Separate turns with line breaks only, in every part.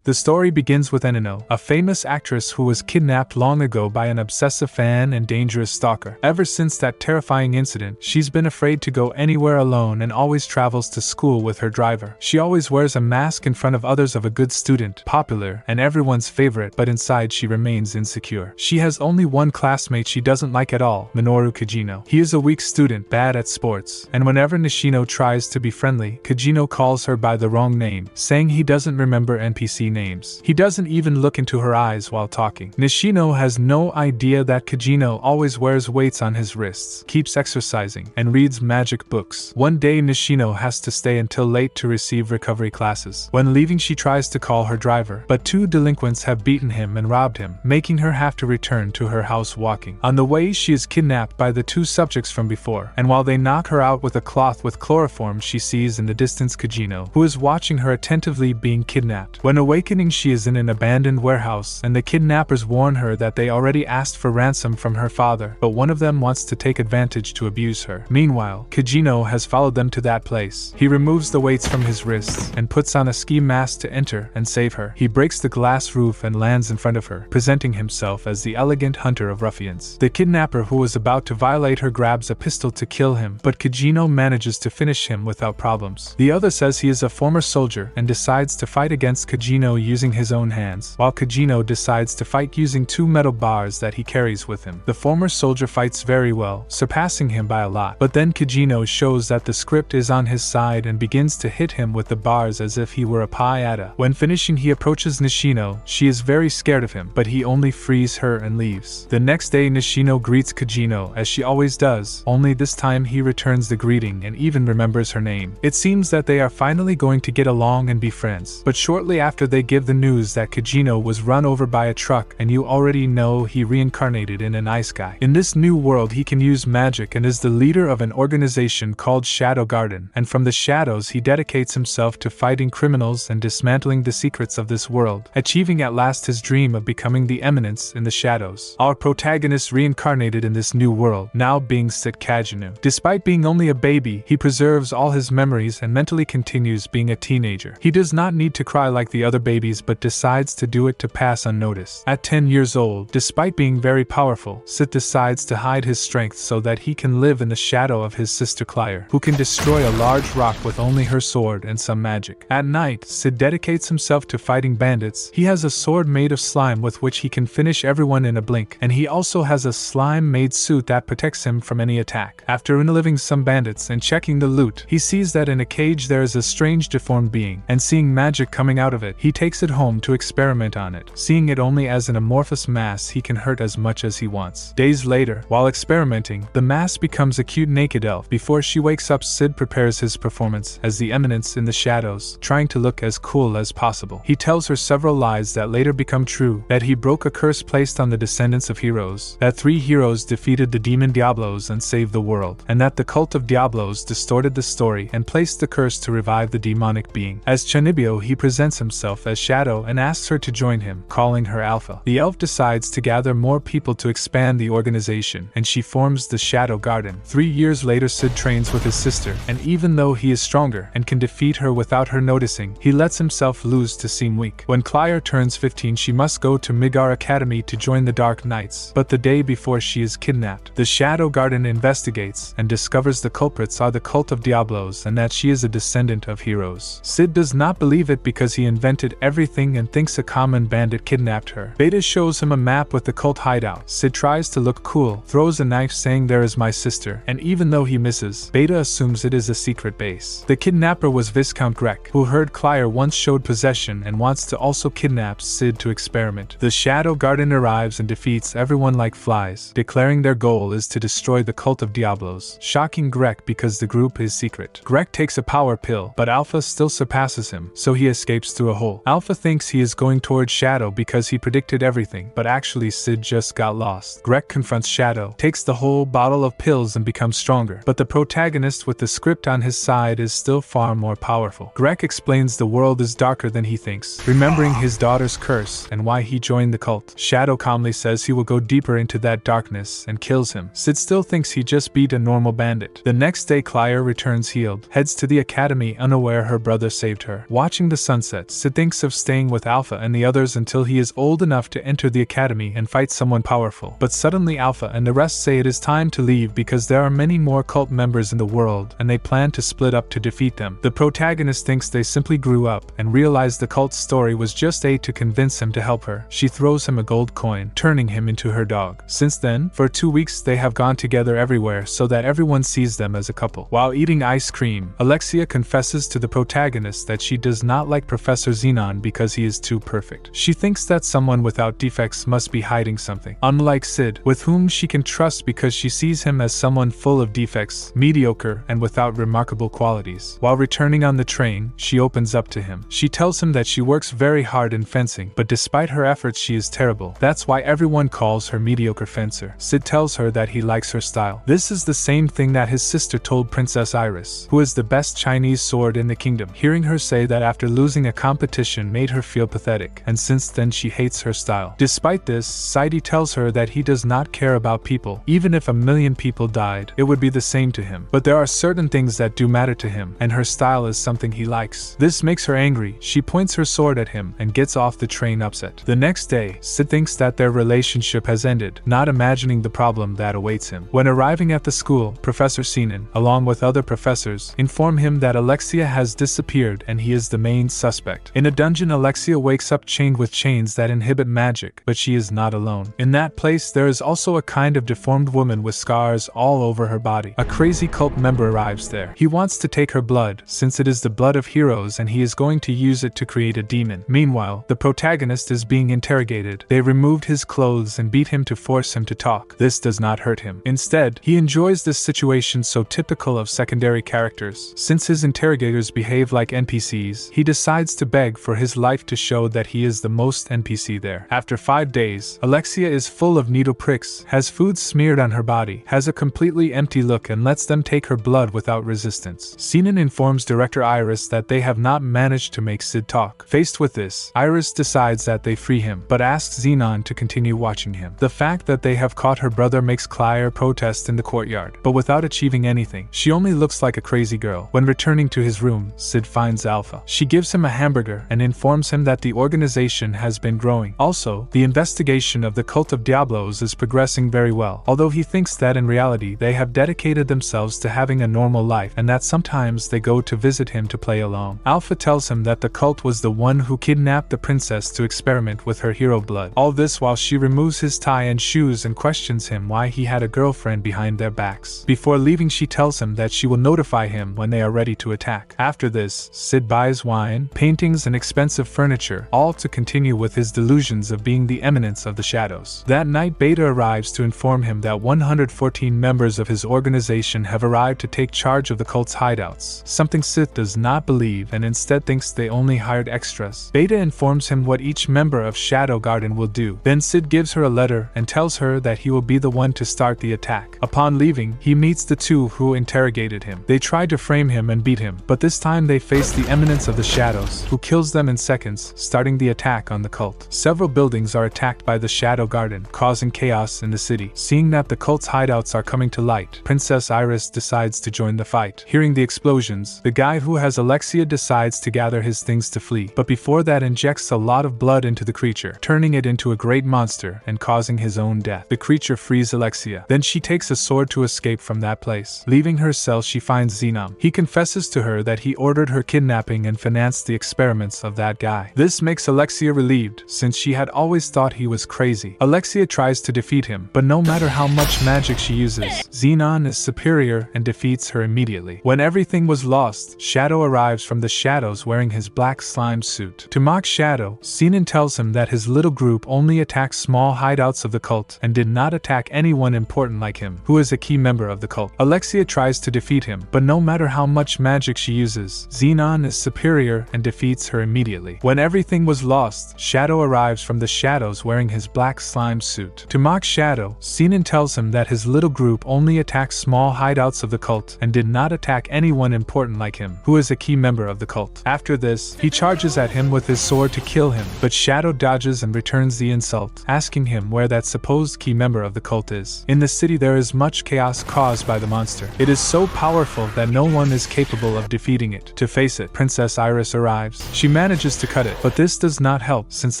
The story begins with Enino, a famous actress who was kidnapped long ago by an obsessive fan and dangerous stalker. Ever since that terrifying incident, she's been afraid to go anywhere alone and always travels to school with her driver. She always wears a mask in front of others of a good student, popular, and everyone's favorite, but inside she remains insecure. She has only one classmate she doesn't like at all, Minoru Kajjino. He is a weak student, bad at sports, and whenever Nishino tries to be friendly, Kajjino calls her by the wrong name, saying he doesn't remember NPC names. He doesn't even look into her eyes while talking. Nishino has no idea that Kajjino always wears weights on his wrists, keeps exercising, and reads magic books. One day Nishino has to stay until late to receive recovery classes. When leaving, she tries to call her driver, but two delinquents have beaten him and robbed him, making her have to return to her house walking. On the way, she is kidnapped by the two subjects from before, and while they knock her out with a cloth with chloroform, she sees in the distance Kajjino, who is watching her attentively being kidnapped. When awakening, she is in an abandoned warehouse, and the kidnappers warn her that they already asked for ransom from her father, but one of them wants to take advantage to abuse her. Meanwhile, Kajjino has followed them to that place. He removes the weights from his wrists and puts on a ski mask to enter and save her. He breaks the glass roof and lands in front of her, presenting himself as the elegant hunter of ruffians. The kidnapper who was about to violate her grabs a pistol to kill him, but Kajjino manages to finish him without problems. The other says he is a former soldier and decides to fight against Kajjino using his own hands, while Kajjino decides to fight using two metal bars that he carries with him. The former soldier fights very well, surpassing him by a lot, but then Kajjino shows that the script is on his side and begins to hit him with the bars as if he were a piñata. When finishing, he approaches Nishino. She is very scared of him, but he only frees her and leaves. The next day, Nishino greets Kajjino as she always does, only this time he returns the greeting and even remembers her name. It seems that they are finally going to get along and be friends, but shortly after they give the news that Kajjino was run over by a truck, and you already know he reincarnated in an ice guy. In this new world, he can use magic and is the leader of an organization called Shadow Garden, and from the shadows he dedicates himself to fighting criminals and dismantling the secrets of this world, achieving at last his dream of becoming the eminence in the shadows. Our protagonist reincarnated in this new world, now being Sid Kajjino. Despite being only a baby, he preserves all his memories and mentally continues being a teenager. He does not need to cry like the other babies, but decides to do it to pass unnoticed. At 10 years old, despite being very powerful, Sid decides to hide his strength so that he can live in the shadow of his sister Claire, who can destroy a large rock with only her sword and some magic. At night, Sid dedicates himself to fighting bandits. He has a sword made of slime with which he can finish everyone in a blink, and he also has a slime-made suit that protects him from any attack. After unaliving some bandits and checking the loot, he sees that in a cage there is a strange deformed being, and seeing magic coming out of it, he takes it home to experiment on it. Seeing it only as an amorphous mass he can hurt as much as he wants. Days later, while experimenting, the mass becomes a cute naked elf. Before she wakes up, Sid prepares his performance as the eminence in the shadows, trying to look as cool as possible. He tells her several lies that later become true, that he broke a curse placed on the descendants of heroes, that 3 heroes defeated the demon Diablos and saved the world, and that the cult of Diablos distorted the story and placed the curse to revive the demonic being. As Chanibio, he presents himself as Shadow and asks her to join him, calling her Alpha. The elf decides to gather more people to expand the organization, and she forms the Shadow Garden. 3 years later, Sid trains with his sister, and even though he is stronger and can defeat her without her noticing, he lets himself lose to seem weak. When Claire turns 15, she must go to Midgar Academy to join the Dark Knights, but the day before she is kidnapped, the Shadow Garden investigates and discovers the culprits are the cult of Diablos and that she is a descendant of heroes. Sid does not believe it because he invented everything and thinks a common bandit kidnapped her. Beta shows him a map with the cult hideout. Sid tries to look cool, throws a knife saying there is my sister, and even though he misses, Beta assumes it is a secret base. The kidnapper was Viscount Grek, who heard Claire once showed possession and wants to also kidnap Sid to experiment. The Shadow Garden arrives and defeats everyone like flies, declaring their goal is to destroy the cult of Diablos, shocking Grek because the group is secret. Grek takes a power pill, but Alpha still surpasses him, so he escapes through a hole. Alpha thinks he is going towards Shadow because he predicted everything, but actually Sid just got lost. Grek confronts Shadow, takes the whole bottle of pills and becomes stronger, but the protagonist with the script on his side is still far more powerful. Grek explains the world is darker than he thinks, remembering his daughter's curse and why he joined the cult. Shadow calmly says he will go deeper into that darkness and kills him. Sid still thinks he just beat a normal bandit. The next day, Claire returns healed, heads to the academy unaware her brother saved her. Watching the sunset, Sid thinks thinks of staying with Alpha and the others until he is old enough to enter the academy and fight someone powerful. But suddenly Alpha and the rest say it is time to leave because there are many more cult members in the world and they plan to split up to defeat them. The protagonist thinks they simply grew up and realized the cult's story was just to convince him to help her. She throws him a gold coin, turning him into her dog. Since then, for 2 weeks they have gone together everywhere so that everyone sees them as a couple. While eating ice cream, Alexia confesses to the protagonist that she does not like Professor Xenon because he is too perfect. She thinks that someone without defects must be hiding something. Unlike Sid, with whom she can trust because she sees him as someone full of defects, mediocre, and without remarkable qualities. While returning on the train, she opens up to him. She tells him that she works very hard in fencing, but despite her efforts she is terrible. That's why everyone calls her mediocre fencer. Sid tells her that he likes her style. This is the same thing that his sister told Princess Iris, who is the best Chinese sword in the kingdom. Hearing her say that after losing a competition made her feel pathetic, and since then she hates her style. Despite this, Saidi tells her that he does not care about people. Even if 1,000,000 people died, it would be the same to him. But there are certain things that do matter to him, and her style is something he likes. This makes her angry. She points her sword at him and gets off the train upset. The next day, Sid thinks that their relationship has ended, not imagining the problem that awaits him. When arriving at the school, Professor Sinan, along with other professors, inform him that Alexia has disappeared and he is the main suspect. In a dungeon, Alexia wakes up chained with chains that inhibit magic, but she is not alone. In that place, there is also a kind of deformed woman with scars all over her body. A crazy cult member arrives there. He wants to take her blood, since it is the blood of heroes and he is going to use it to create a demon. Meanwhile, the protagonist is being interrogated. They removed his clothes and beat him to force him to talk. This does not hurt him. Instead, he enjoys this situation so typical of secondary characters. Since his interrogators behave like NPCs, he decides to beg for his life to show that he is the most NPC there. After 5 days, Alexia is full of needle pricks, has food smeared on her body, has a completely empty look and lets them take her blood without resistance. Sinan informs Director Iris that they have not managed to make Sid talk. Faced with this, Iris decides that they free him, but asks Xenon to continue watching him. The fact that they have caught her brother makes Claire protest in the courtyard, but without achieving anything. She only looks like a crazy girl. When returning to his room, Sid finds Alpha. She gives him a hamburger and informs him that the organization has been growing. Also, the investigation of the cult of Diablos is progressing very well, although he thinks that in reality they have dedicated themselves to having a normal life and that sometimes they go to visit him to play along. Alpha tells him that the cult was the one who kidnapped the princess to experiment with her hero blood. All this while she removes his tie and shoes and questions him why he had a girlfriend behind their backs. Before leaving, she tells him that she will notify him when they are ready to attack. After this, Sid buys wine, paintings and expensive furniture, all to continue with his delusions of being the eminence of the shadows. That night, Beta arrives to inform him that 114 members of his organization have arrived to take charge of the cult's hideouts, something Sid does not believe and instead thinks they only hired extras. Beta informs him what each member of Shadow Garden will do. Then Sid gives her a letter and tells her that he will be the one to start the attack. Upon leaving, he meets the two who interrogated him. They try to frame him and beat him, but this time they face the eminence of the shadows, who kills them in seconds, starting the attack on the cult. Several buildings are attacked by the Shadow Garden, causing chaos in the city. Seeing that the cult's hideouts are coming to light, Princess Iris decides to join the fight. Hearing the explosions, the guy who has Alexia decides to gather his things to flee, but before that injects a lot of blood into the creature, turning it into a great monster and causing his own death. The creature frees Alexia. Then she takes a sword to escape from that place. Leaving her cell, she finds Xenon. He confesses to her that he ordered her kidnapping and financed the experiments of that guy. This makes Alexia relieved, since she had always thought he was crazy. Alexia tries to defeat him, but no matter how much magic she uses, Xenon is superior and defeats her immediately. When everything was lost, Shadow arrives from the shadows wearing his black slime suit. To mock Shadow, Sinan tells him that his little group only attacked small hideouts of the cult and did not attack anyone important like him, who is a key member of the cult. Alexia tries to defeat him, but no matter how much magic she uses, Xenon is superior and defeats her immediately. When everything was lost, Shadow arrives from the shadows wearing his black slime suit. To mock Shadow, Sinan tells him that his little group only attacked small hideouts of the cult and did not attack anyone important like him, who is a key member of the cult. After this, he charges at him with his sword to kill him, but Shadow dodges and returns the insult, asking him where that supposed key member of the cult is. In the city, there is much chaos caused by the monster. It is so powerful that no one is capable of defeating it. To face it, Princess Iris arrives. She manages manages to cut it, but this does not help since,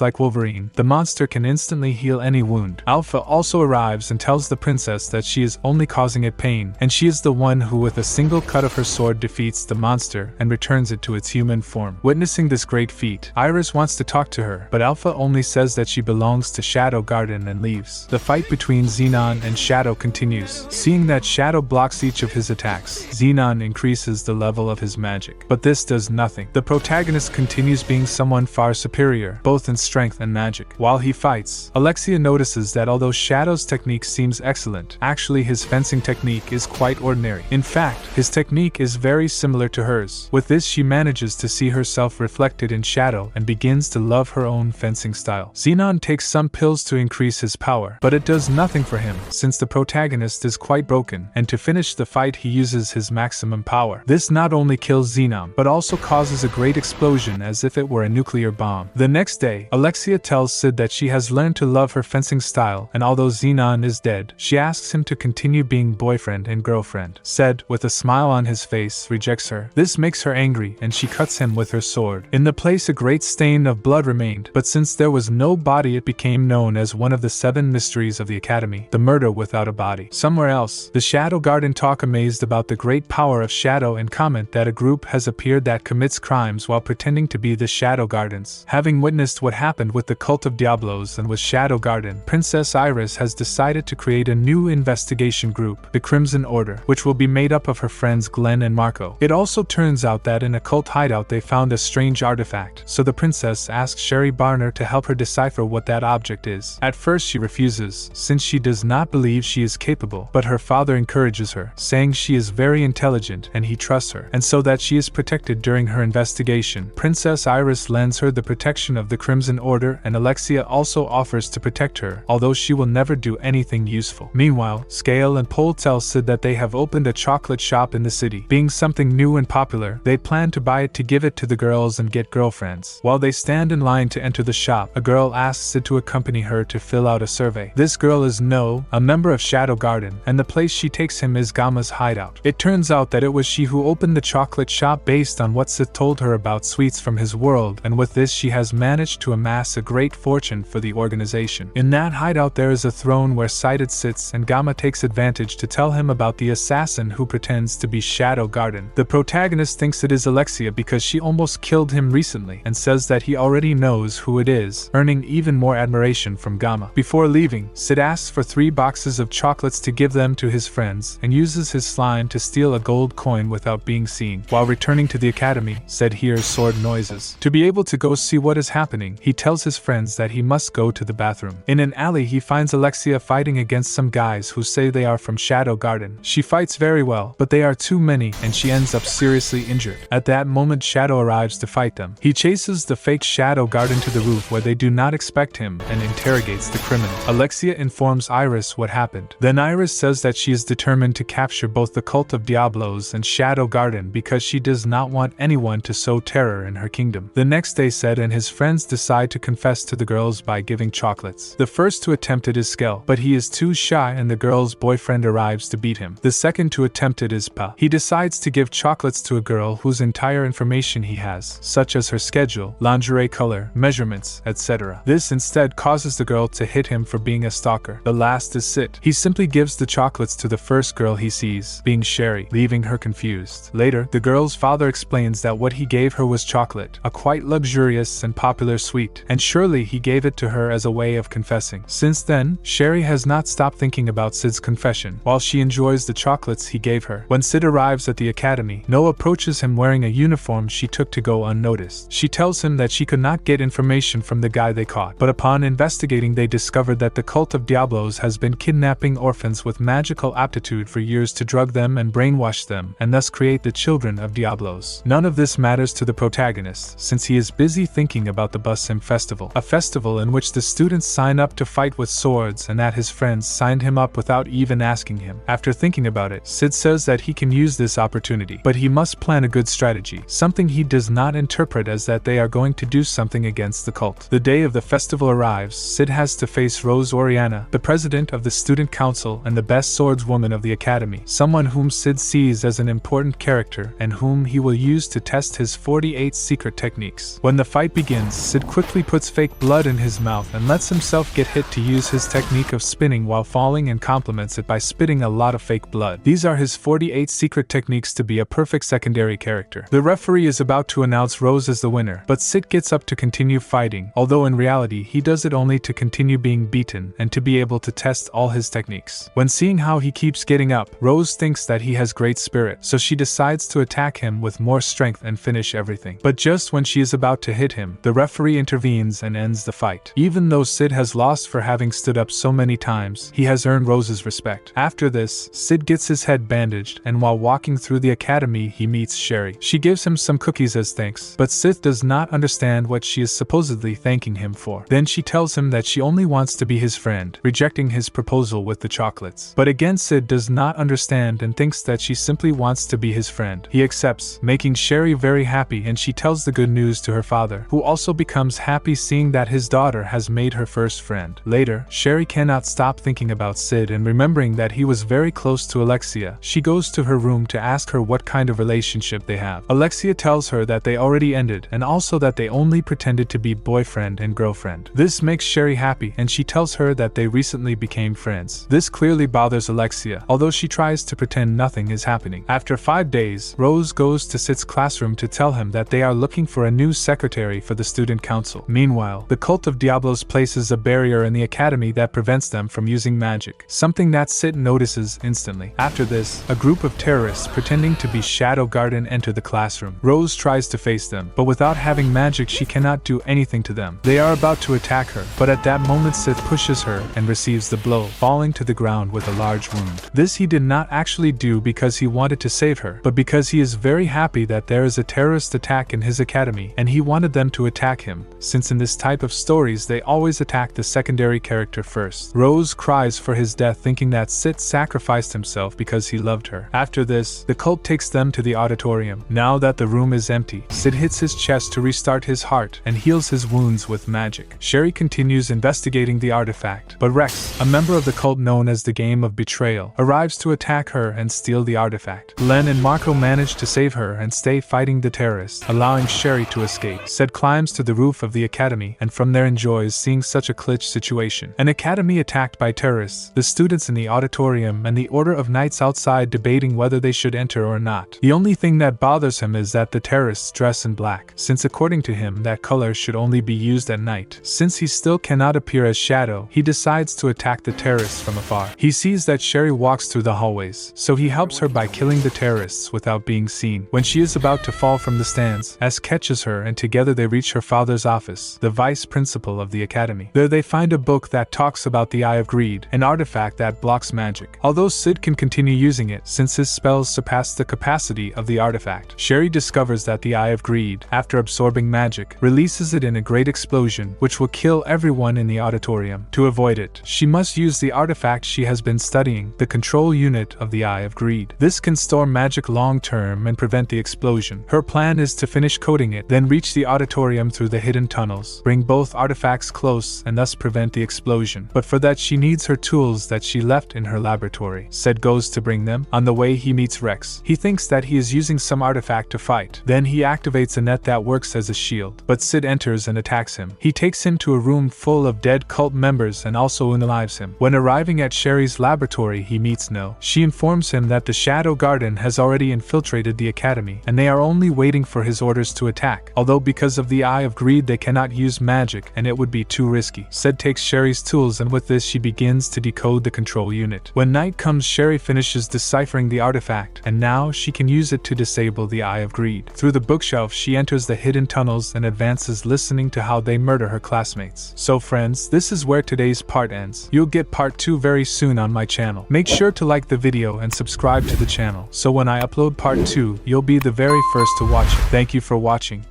like Wolverine, the monster can instantly heal any wound. Alpha also arrives and tells the princess that she is only causing it pain, and she is the one who with a single cut of her sword defeats the monster and returns it to its human form. Witnessing this great feat, Iris wants to talk to her, but Alpha only says that she belongs to Shadow Garden and leaves. The fight between Xenon and Shadow continues. Seeing that Shadow blocks each of his attacks, Xenon increases the level of his magic, but this does nothing. The protagonist continues being someone far superior, both in strength and magic. While he fights, Alexia notices that although Shadow's technique seems excellent, actually his fencing technique is quite ordinary. In fact, his technique is very similar to hers. With this, she manages to see herself reflected in Shadow and begins to love her own fencing style. Xenon takes some pills to increase his power, but it does nothing for him since the protagonist is quite broken, and to finish the fight he uses his maximum power. This not only kills Xenon, but also causes a great explosion as if it were a nuclear bomb. The next day, Alexia tells Sid that she has learned to love her fencing style, and although Xenon is dead, she asks him to continue being boyfriend and girlfriend. Sid, with a smile on his face, rejects her. This makes her angry, and she cuts him with her sword. In the place, a great stain of blood remained, but since there was no body, it became known as one of the 7 mysteries of the Academy, the murder without a body. Somewhere else, the Shadow Garden talk amazed about the great power of Shadow and comment that a group has appeared that commits crimes while pretending to be the Shadow Gardens. Having witnessed what happened with the cult of Diablos and with Shadow Garden, Princess Iris has decided to create a new investigation group, the Crimson Order, which will be made up of her friends Glenn and Marco. It also turns out that in a cult hideout they found a strange artifact, so the princess asks Sherry Barner to help her decipher what that object is. At first she refuses, since she does not believe she is capable, but her father encourages her, saying she is very intelligent and he trusts her, and so that she is protected during her investigation. Princess Iris lends her the protection of the Crimson Order, and Alexia also offers to protect her, although she will never do anything useful. Meanwhile, Scale and Pole tell Sid that they have opened a chocolate shop in the city. Being something new and popular, they plan to buy it to give it to the girls and get girlfriends. While they stand in line to enter the shop, a girl asks Sid to accompany her to fill out a survey. This girl is No, a member of Shadow Garden, and the place she takes him is Gamma's hideout. It turns out that it was she who opened the chocolate shop based on what Sid told her about sweets from his world, and with this she has managed to amass a great fortune for the organization. In that hideout there is a throne where Sighted sits, and Gamma takes advantage to tell him about the assassin who pretends to be Shadow Garden. The protagonist thinks it is Alexia because she almost killed him recently, and says that he already knows who it is, earning even more admiration from Gamma. Before leaving, Sid asks for 3 boxes of chocolates to give them to his friends, and uses his slime to steal a gold coin without being seen. While returning to the academy, Sid hears sword noises. To be able to go see what is happening, he tells his friends that he must go to the bathroom. In an alley he finds Alexia fighting against some guys who say they are from Shadow Garden. She fights very well, but they are too many and she ends up seriously injured. At that moment Shadow arrives to fight them. He chases the fake Shadow Garden to the roof where they do not expect him and interrogates the criminal. Alexia informs Iris what happened. Then Iris says that she is determined to capture both the cult of Diablos and Shadow Garden because she does not want anyone to sow terror in her kingdom. The next day Sid and his friends decide to confess to the girls by giving chocolates. The first to attempt it is Skell, but he is too shy and the girl's boyfriend arrives to beat him. The second to attempt it is Pa. He decides to give chocolates to a girl whose entire information he has, such as her schedule, lingerie color, measurements, etc. This instead causes the girl to hit him for being a stalker. The last is Sid. He simply gives the chocolates to the first girl he sees, being Sherry, leaving her confused. Later, the girl's father explains that what he gave her was chocolate, a quite luxurious and popular sweet, and surely he gave it to her as a way of confessing. Since then, Sherry has not stopped thinking about Sid's confession, while she enjoys the chocolates he gave her. When Sid arrives at the academy, No approaches him wearing a uniform she took to go unnoticed. She tells him that she could not get information from the guy they caught, but upon investigating they discovered that the cult of Diablos has been kidnapping orphans with magical aptitude for years to drug them and brainwash them, and thus create the children of Diablos. None of this matters to the protagonist, since he is busy thinking about the Busim Festival, a festival in which the students sign up to fight with swords, and that his friends signed him up without even asking him. After thinking about it, Sid says that he can use this opportunity, but he must plan a good strategy, something he does not interpret as that they are going to do something against the cult. The day of the festival arrives. Sid has to face Rose Oriana, the president of the student council and the best swordswoman of the academy, someone whom Sid sees as an important character and whom he will use to test his 48 secret secret techniques. When the fight begins, Sid quickly puts fake blood in his mouth and lets himself get hit to use his technique of spinning while falling, and complements it by spitting a lot of fake blood. These are his 48 secret techniques to be a perfect secondary character. The referee is about to announce Rose as the winner, but Sid gets up to continue fighting, although in reality he does it only to continue being beaten and to be able to test all his techniques. When seeing how he keeps getting up, Rose thinks that he has great spirit, so she decides to attack him with more strength and finish everything. But just when she is about to hit him, the referee intervenes and ends the fight. Even though Sid has lost for having stood up so many times, he has earned Rose's respect. After this, Sid gets his head bandaged, and while walking through the academy he meets Sherry. She gives him some cookies as thanks, but Sid does not understand what she is supposedly thanking him for. Then she tells him that she only wants to be his friend, rejecting his proposal with the chocolates. But again Sid does not understand and thinks that she simply wants to be his friend. He accepts, making Sherry very happy, and she tells the good news to her father, who also becomes happy seeing that his daughter has made her first friend. Later, Sherry cannot stop thinking about Sid, and remembering that he was very close to Alexia, she goes to her room to ask her what kind of relationship they have. Alexia tells her that they already ended, and also that they only pretended to be boyfriend and girlfriend. This makes Sherry happy, and she tells her that they recently became friends. This clearly bothers Alexia, although she tries to pretend nothing is happening. After 5 days, Rose goes to Sid's classroom to tell him that they are looking for a new secretary for the student council. Meanwhile, the cult of Diablos places a barrier in the academy that prevents them from using magic, something that Sid notices instantly. After this, a group of terrorists pretending to be Shadow Garden enter the classroom. Rose tries to face them, but without having magic she cannot do anything to them. They are about to attack her, but at that moment Sid pushes her and receives the blow, falling to the ground with a large wound. This he did not actually do because he wanted to save her, but because he is very happy that there is a terrorist attack in his academy, and he wanted them to attack him, since in this type of stories they always attack the secondary character first. Rose cries for his death, thinking that Sid sacrificed himself because he loved her. After this, the cult takes them to the auditorium. Now that the room is empty, Sid hits his chest to restart his heart and heals his wounds with magic. Sherry continues investigating the artifact, but Rex, a member of the cult known as the Game of Betrayal, arrives to attack her and steal the artifact. Len and Marco manage to save her and stay fighting the terrorists, allowing Sherry to escape. Sid climbs to the roof of the academy and from there enjoys seeing such a clutch situation. An academy attacked by terrorists, the students in the auditorium and the order of knights outside debating whether they should enter or not. The only thing that bothers him is that the terrorists dress in black, since according to him that color should only be used at night. Since he still cannot appear as Shadow, he decides to attack the terrorists from afar. He sees that Sherry walks through the hallways, so he helps her by killing the terrorists without being seen. When she is about to fall from the stands, S catches her and together they reach her father's office, the vice principal of the academy. There they find a book that talks about the Eye of Greed, an artifact that blocks magic. Although Sid can continue using it since his spells surpass the capacity of the artifact, Sherry discovers that the Eye of Greed, after absorbing magic, releases it in a great explosion which will kill everyone in the auditorium. To avoid it, she must use the artifact she has been studying, the control unit of the Eye of Greed. This can store magic long term and prevent the explosion. Her plan is to finish coding it, then reach the auditorium through the hidden tunnels, bring both artifacts close and thus prevent the explosion. But for that she needs her tools that she left in her laboratory. Sid goes to bring them. On the way he meets Rex. He thinks that he is using some artifact to fight. Then he activates a net that works as a shield, but Sid enters and attacks him. He takes him to a room full of dead cult members and also unalives him. When arriving at Sherry's laboratory he meets No. She informs him that the Shadow Garden has already infiltrated the academy, and they are only waiting for his orders to attack, although because of the Eye of Greed they cannot use magic and it would be too risky. Sid takes Sherry's tools and with this she begins to decode the control unit. When night comes Sherry finishes deciphering the artifact, and now she can use it to disable the Eye of Greed. Through the bookshelf she enters the hidden tunnels and advances listening to how they murder her classmates. So friends, this is where today's part ends. You'll get part 2 very soon on my channel. Make sure to like the video and subscribe to the channel, so when I upload part 2, you'll be the very first to watch it. Thank you for watching.